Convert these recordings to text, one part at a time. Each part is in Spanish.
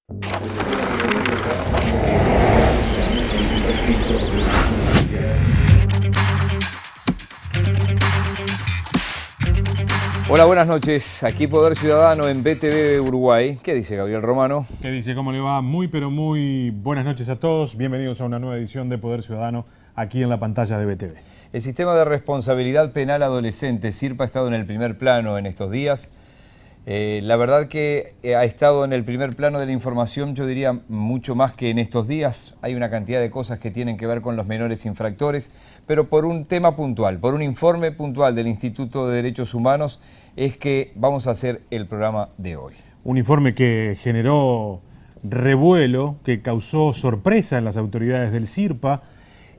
Hola, buenas noches. Aquí Poder Ciudadano en BTV Uruguay. ¿Qué dice Gabriel Romano? ¿Qué dice? ¿Cómo le va? Muy, pero muy buenas noches a todos. Bienvenidos a una nueva edición de Poder Ciudadano aquí en la pantalla de BTV. El sistema de responsabilidad penal adolescente, SIRPA, ha estado en el primer plano en estos días. La verdad que ha estado en el primer plano de la información, yo diría mucho más que en estos días. Hay una cantidad de cosas que tienen que ver con los menores infractores, pero por un tema puntual, por un informe puntual del Instituto de Derechos Humanos, es que vamos a hacer el programa de hoy. Un informe que generó revuelo, que causó sorpresa en las autoridades del SIRPA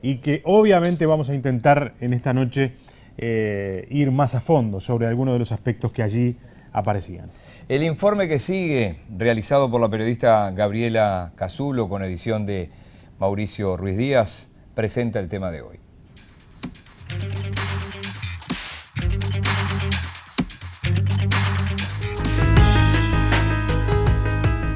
y que obviamente vamos a intentar en esta noche ir más a fondo sobre algunos de los aspectos que allí aparecían. El informe que sigue, realizado por la periodista Gabriela Casulo con edición de Mauricio Ruiz Díaz, presenta el tema de hoy.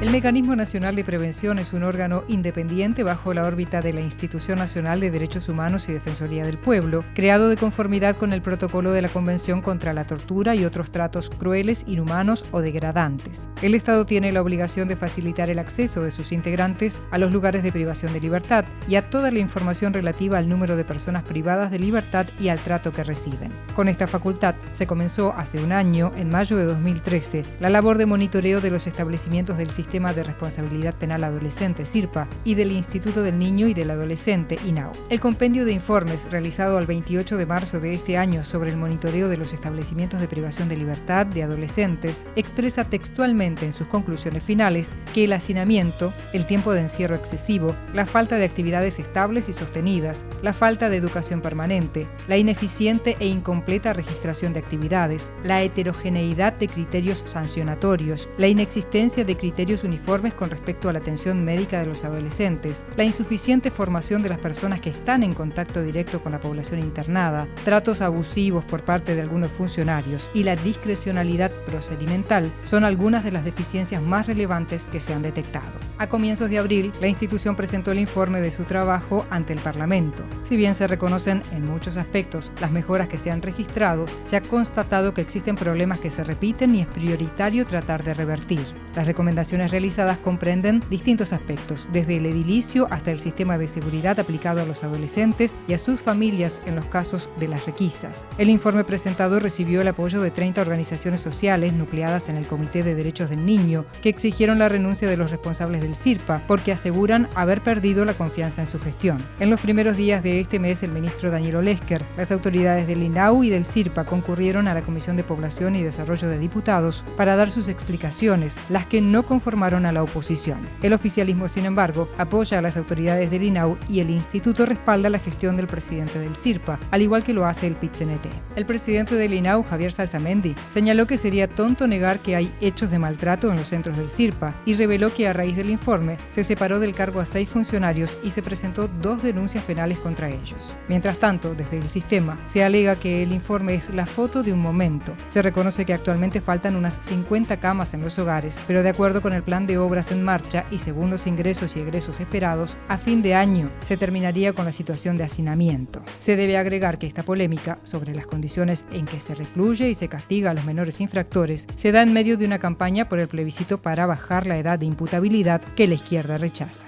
El Mecanismo Nacional de Prevención es un órgano independiente bajo la órbita de la Institución Nacional de Derechos Humanos y Defensoría del Pueblo, creado de conformidad con el protocolo de la Convención contra la Tortura y otros tratos crueles, inhumanos o degradantes. El Estado tiene la obligación de facilitar el acceso de sus integrantes a los lugares de privación de libertad y a toda la información relativa al número de personas privadas de libertad y al trato que reciben. Con esta facultad se comenzó hace un año, en mayo de 2013, la labor de monitoreo de los establecimientos del Sistema de Responsabilidad Penal Adolescente, SIRPA, y del Instituto del Niño y del Adolescente, INAU. El compendio de informes realizado al 28 de marzo de este año sobre el monitoreo de los establecimientos de privación de libertad de adolescentes expresa textualmente en sus conclusiones finales que el hacinamiento, el tiempo de encierro excesivo, la falta de actividades estables y sostenidas, la falta de educación permanente, la ineficiente e incompleta registración de actividades, la heterogeneidad de criterios sancionatorios, la inexistencia de criterios uniformes con respecto a la atención médica de los adolescentes, la insuficiente formación de las personas que están en contacto directo con la población internada, tratos abusivos por parte de algunos funcionarios y la discrecionalidad procedimental son algunas de las deficiencias más relevantes que se han detectado. A comienzos de abril, la institución presentó el informe de su trabajo ante el Parlamento. Si bien se reconocen en muchos aspectos las mejoras que se han registrado, se ha constatado que existen problemas que se repiten y es prioritario tratar de revertir. Las recomendaciones realizadas comprenden distintos aspectos, desde el edilicio hasta el sistema de seguridad aplicado a los adolescentes y a sus familias en los casos de las requisas. El informe presentado recibió el apoyo de 30 organizaciones sociales nucleadas en el Comité de Derechos del Niño, que exigieron la renuncia de los responsables del SIRPA porque aseguran haber perdido la confianza en su gestión. En los primeros días de este mes, el ministro Daniel Olesker, las autoridades del INAU y del SIRPA concurrieron a la Comisión de Población y Desarrollo de Diputados para dar sus explicaciones, las que no conformaron a la oposición. El oficialismo, sin embargo, apoya a las autoridades del INAU y el instituto respalda la gestión del presidente del SIRPA, al igual que lo hace el PIT-CNT. El presidente del INAU, Javier Salsamendi, señaló que sería tonto negar que hay hechos de maltrato en los centros del SIRPA y reveló que a raíz del informe se separó del cargo a 6 funcionarios y se presentó 2 denuncias penales contra ellos. Mientras tanto, desde el sistema, se alega que el informe es la foto de un momento. Se reconoce que actualmente faltan unas 50 camas en los hogares, pero de acuerdo con el plan de obras en marcha y según los ingresos y egresos esperados, a fin de año se terminaría con la situación de hacinamiento. Se debe agregar que esta polémica sobre las condiciones en que se recluye y se castiga a los menores infractores se da en medio de una campaña por el plebiscito para bajar la edad de imputabilidad que la izquierda rechaza.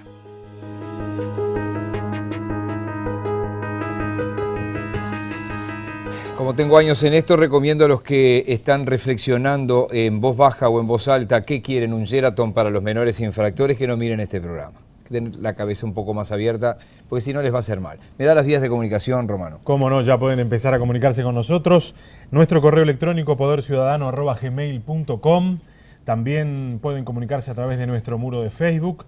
Como tengo años en esto, recomiendo a los que están reflexionando en voz baja o en voz alta qué quieren, un Sheraton para los menores infractores, que no miren este programa. Que den la cabeza un poco más abierta, porque si no les va a hacer mal. Me da las vías de comunicación, Romano. Cómo no, ya pueden empezar a comunicarse con nosotros. Nuestro correo electrónico poderciudadano@gmail.com. También pueden comunicarse a través de nuestro muro de Facebook.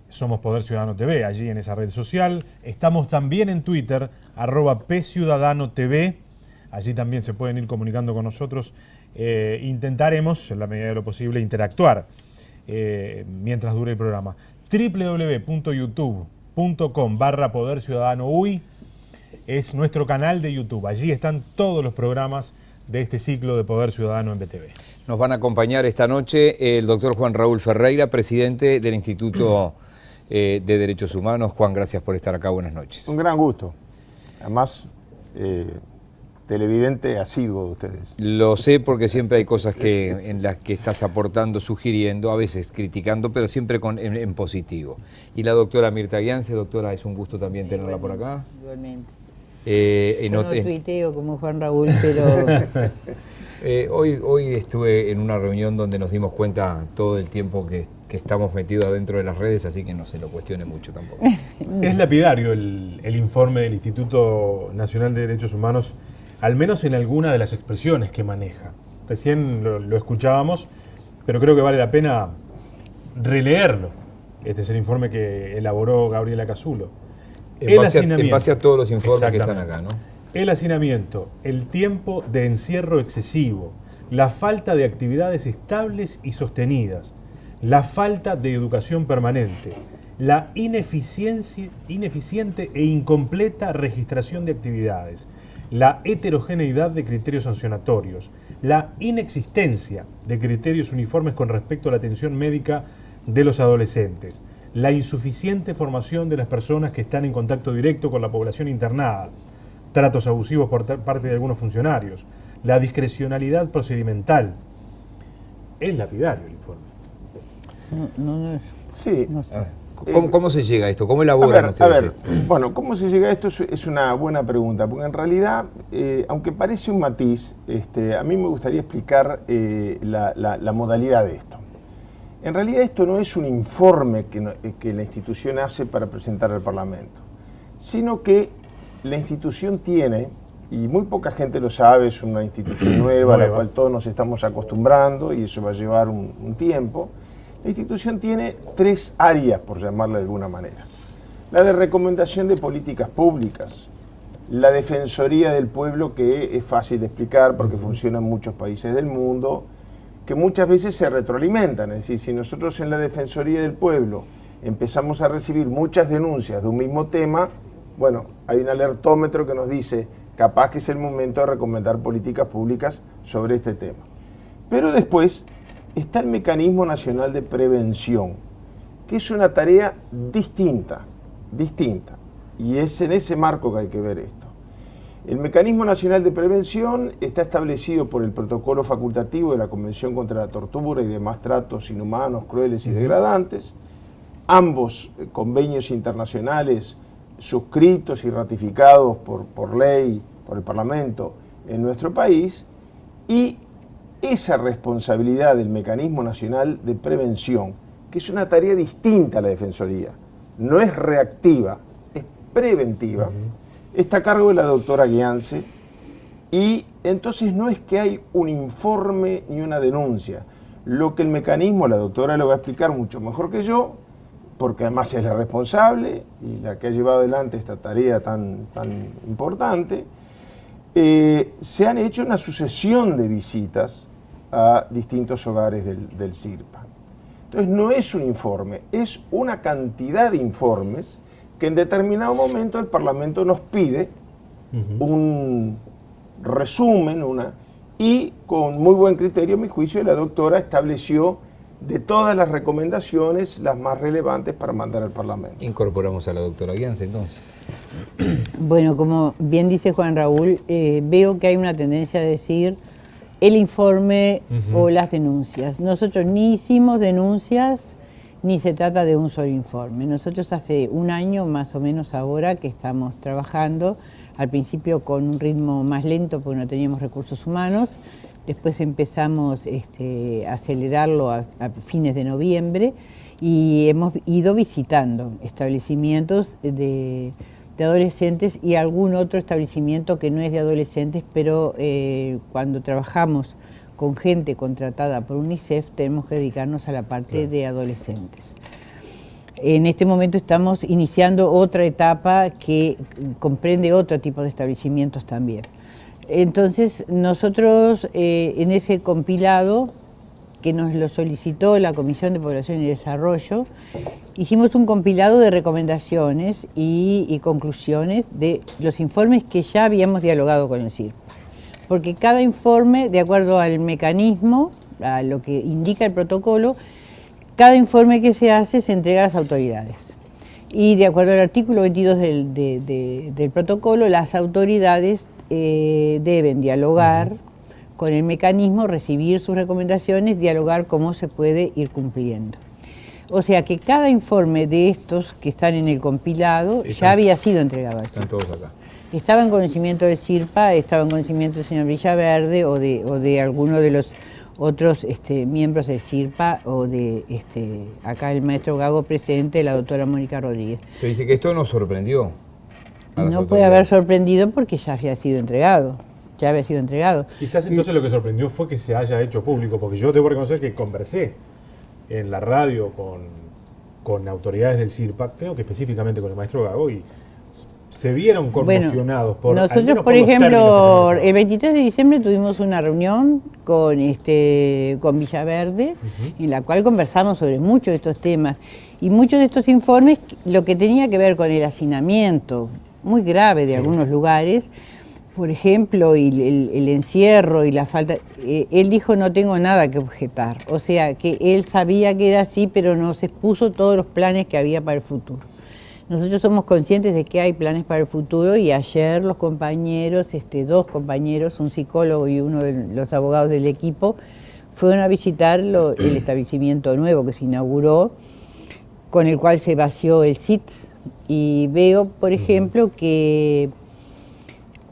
Somos Poder Ciudadano TV, allí en esa red social. Estamos también en Twitter, @PCiudadanoTV. Allí también se pueden ir comunicando con nosotros. Intentaremos, en la medida de lo posible, interactuar mientras dure el programa. www.youtube.com/Poder Ciudadano UI es nuestro canal de YouTube. Allí están todos los programas de este ciclo de Poder Ciudadano en BTV. Nos van a acompañar esta noche el doctor Juan Raúl Ferreira, presidente del Instituto de Derechos Humanos. Juan, gracias por estar acá. Buenas noches. Un gran gusto. Además, televidente asiduo de ustedes. Lo sé porque siempre hay cosas en las que estás aportando, sugiriendo, a veces criticando, pero siempre en positivo. Y la doctora Mirta Guiance, doctora, es un gusto también tenerla por acá. Igualmente. Yo no tuiteo como Juan Raúl, pero... Hoy estuve en una reunión donde nos dimos cuenta todo el tiempo que estamos metidos adentro de las redes, así que no se lo cuestione mucho tampoco. Es lapidario el informe del Instituto Nacional de Derechos Humanos, al menos en alguna de las expresiones que maneja. Recién lo escuchábamos, pero creo que vale la pena releerlo. Este es el informe que elaboró Gabriela Casulo. En base a todos los informes que están acá, ¿no? El hacinamiento, el tiempo de encierro excesivo, la falta de actividades estables y sostenidas, la falta de educación permanente, la ineficiente e incompleta registración de actividades, la heterogeneidad de criterios sancionatorios, la inexistencia de criterios uniformes con respecto a la atención médica de los adolescentes, la insuficiente formación de las personas que están en contacto directo con la población internada, tratos abusivos por parte de algunos funcionarios, la discrecionalidad procedimental. Es lapidario el informe. Sí. No sé. ¿Cómo se llega a esto? ¿Cómo elaboran ustedes esto? Bueno, ¿cómo se llega a esto? Es una buena pregunta, porque en realidad, aunque parece un matiz, a mí me gustaría explicar la modalidad de esto. En realidad esto no es un informe que la institución hace para presentar al Parlamento, sino que la institución tiene, y muy poca gente lo sabe, es una institución nueva a la cual todos nos estamos acostumbrando y eso va a llevar un tiempo. La institución tiene 3 áreas, por llamarla de alguna manera. La de recomendación de políticas públicas, la Defensoría del Pueblo, que es fácil de explicar porque funciona en muchos países del mundo, que muchas veces se retroalimentan. Es decir, si nosotros en la Defensoría del Pueblo empezamos a recibir muchas denuncias de un mismo tema, bueno, hay un alertómetro que nos dice, capaz que es el momento de recomendar políticas públicas sobre este tema. Pero después está el Mecanismo Nacional de Prevención, que es una tarea distinta, y es en ese marco que hay que ver esto. El Mecanismo Nacional de Prevención está establecido por el protocolo facultativo de la Convención contra la Tortura y demás tratos inhumanos, crueles y degradantes, ambos convenios internacionales suscritos y ratificados por ley, por el Parlamento en nuestro país, y esa responsabilidad del Mecanismo Nacional de Prevención, que es una tarea distinta a la Defensoría, no es reactiva, es preventiva, está a cargo de la doctora Guiance, y entonces no es que hay un informe ni una denuncia. Lo que el mecanismo, la doctora lo va a explicar mucho mejor que yo, porque además es la responsable y la que ha llevado adelante esta tarea tan importante, se han hecho una sucesión de visitas a distintos hogares del CIRPA. Entonces no es un informe, es una cantidad de informes que en determinado momento el Parlamento nos pide un resumen, y con muy buen criterio, a mi juicio, la doctora estableció de todas las recomendaciones las más relevantes para mandar al Parlamento. Incorporamos a la doctora Guiance entonces. Bueno, como bien dice Juan Raúl, veo que hay una tendencia a decir el informe o las denuncias. Nosotros ni hicimos denuncias, ni se trata de un solo informe. Nosotros hace un año más o menos ahora que estamos trabajando, al principio con un ritmo más lento porque no teníamos recursos humanos, después empezamos a acelerarlo a fines de noviembre y hemos ido visitando establecimientos de adolescentes y algún otro establecimiento que no es de adolescentes, pero cuando trabajamos con gente contratada por UNICEF tenemos que dedicarnos a la parte de adolescentes. En este momento estamos iniciando otra etapa que comprende otro tipo de establecimientos también. Entonces nosotros en ese compilado que nos lo solicitó la Comisión de Población y Desarrollo, hicimos un compilado de recomendaciones y conclusiones de los informes que ya habíamos dialogado con el CIRPA. Porque cada informe, de acuerdo al mecanismo a lo que indica el protocolo, cada informe que se hace se entrega a las autoridades. Y de acuerdo al artículo 22 del protocolo, las autoridades deben dialogar con el mecanismo, recibir sus recomendaciones, dialogar cómo se puede ir cumpliendo. O sea que cada informe de estos que están en el compilado ya había sido entregado al CIRPA. Están todos acá. Estaba en conocimiento del CIRPA, estaba en conocimiento del señor Villaverde o de alguno de los otros miembros del CIRPA o de acá el maestro Gago presente, la doctora Mónica Rodríguez. Te dice que esto nos sorprendió. No puede haber sorprendido porque ya había sido entregado. Ya había sido entregado. Quizás entonces lo que sorprendió fue que se haya hecho público, porque yo debo reconocer que conversé en la radio con autoridades del CIRPA, creo que específicamente con el maestro Gago, y se vieron conmocionados por nosotros, por ejemplo, el 23 de diciembre tuvimos una reunión con Villaverde, en la cual conversamos sobre muchos de estos temas, y muchos de estos informes, lo que tenía que ver con el hacinamiento muy grave de algunos lugares, por ejemplo, y el encierro y la falta, él dijo no tengo nada que objetar, o sea que él sabía que era así, pero nos expuso todos los planes que había para el futuro. Nosotros somos conscientes de que hay planes para el futuro y ayer los compañeros, dos compañeros, un psicólogo y uno de los abogados del equipo, fueron a visitar el establecimiento nuevo que se inauguró, con el cual se vació el CIT, y veo, por ejemplo, que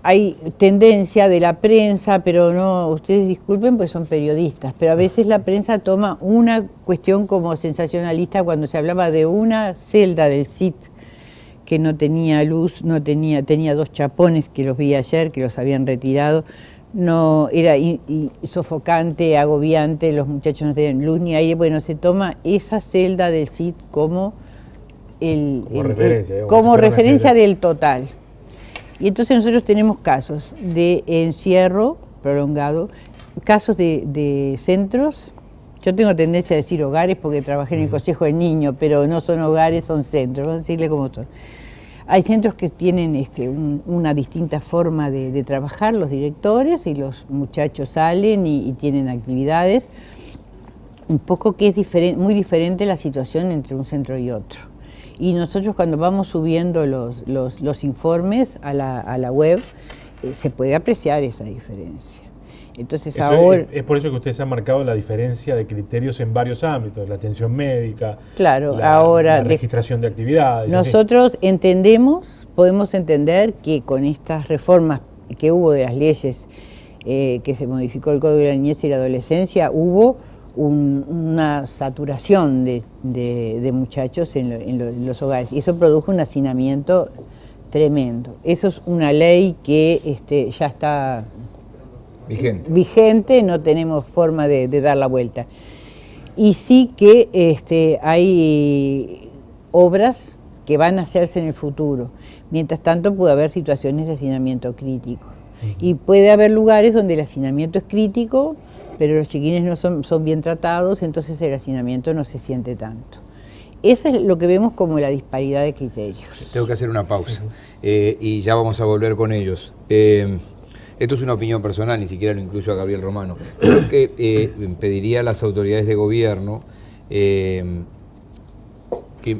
hay tendencia de la prensa, pero no, ustedes disculpen, pues son periodistas, pero a veces la prensa toma una cuestión como sensacionalista cuando se hablaba de una celda del CIT que no tenía luz, tenía 2 chapones que los vi ayer, que los habían retirado, no era sofocante, agobiante, los muchachos no tenían luz ni aire. Bueno, se toma esa celda del CIT como referencia del total. Y entonces nosotros tenemos casos de encierro prolongado, casos de centros. Yo tengo tendencia a decir hogares porque trabajé en el Consejo de Niños, pero no son hogares, son centros, vamos a decirle cómo son. Hay centros que tienen una distinta forma de trabajar, los directores, y los muchachos salen y tienen actividades. Un poco que es muy diferente la situación entre un centro y otro. Y nosotros cuando vamos subiendo los informes a la web, se puede apreciar esa diferencia. Entonces ahora es por eso que ustedes han marcado la diferencia de criterios en varios ámbitos, la atención médica, claro, la registración de actividades. Nosotros podemos entender que con estas reformas que hubo de las leyes, que se modificó el Código de la Niñez y la Adolescencia, hubo una saturación de muchachos en los hogares, y eso produjo un hacinamiento tremendo. Eso es una ley que ya está vigente, no tenemos forma de dar la vuelta. Y sí que hay obras que van a hacerse en el futuro. Mientras tanto puede haber situaciones de hacinamiento crítico. Y puede haber lugares donde el hacinamiento es crítico, pero los chiquines no son bien tratados, entonces el hacinamiento no se siente tanto. Eso es lo que vemos como la disparidad de criterios. Tengo que hacer una pausa y ya vamos a volver con ellos. Esto es una opinión personal, ni siquiera lo incluyo a Gabriel Romano. Creo que pediría a las autoridades de gobierno, que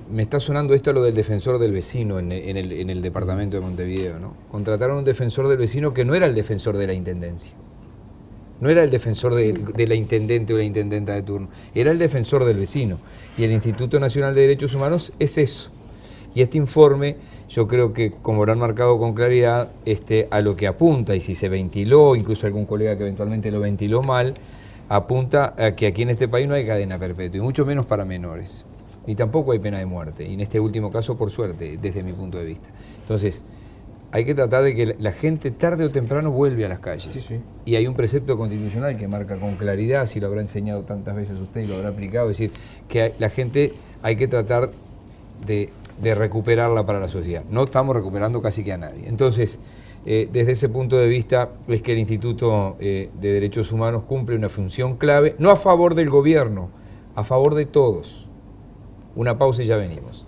me está sonando esto a lo del defensor del vecino en el departamento de Montevideo, ¿no? Contrataron un defensor del vecino que no era el defensor de la intendencia. No era el defensor de la intendente o la intendenta de turno, era el defensor del vecino. Y el Instituto Nacional de Derechos Humanos es eso. Y este informe, yo creo que, como lo han marcado con claridad, a lo que apunta, y si se ventiló, incluso algún colega que eventualmente lo ventiló mal, apunta a que aquí en este país no hay cadena perpetua, y mucho menos para menores. Ni tampoco hay pena de muerte, y en este último caso, por suerte, desde mi punto de vista. Entonces, hay que tratar de que la gente tarde o temprano vuelve a las calles. Sí, sí. Y hay un precepto constitucional que marca con claridad, si lo habrá enseñado tantas veces usted y lo habrá aplicado, es decir, que la gente hay que tratar de recuperarla para la sociedad. No estamos recuperando casi que a nadie. Entonces, desde ese punto de vista, es que el Instituto de Derechos Humanos cumple una función clave, no a favor del gobierno, a favor de todos. Una pausa y ya venimos.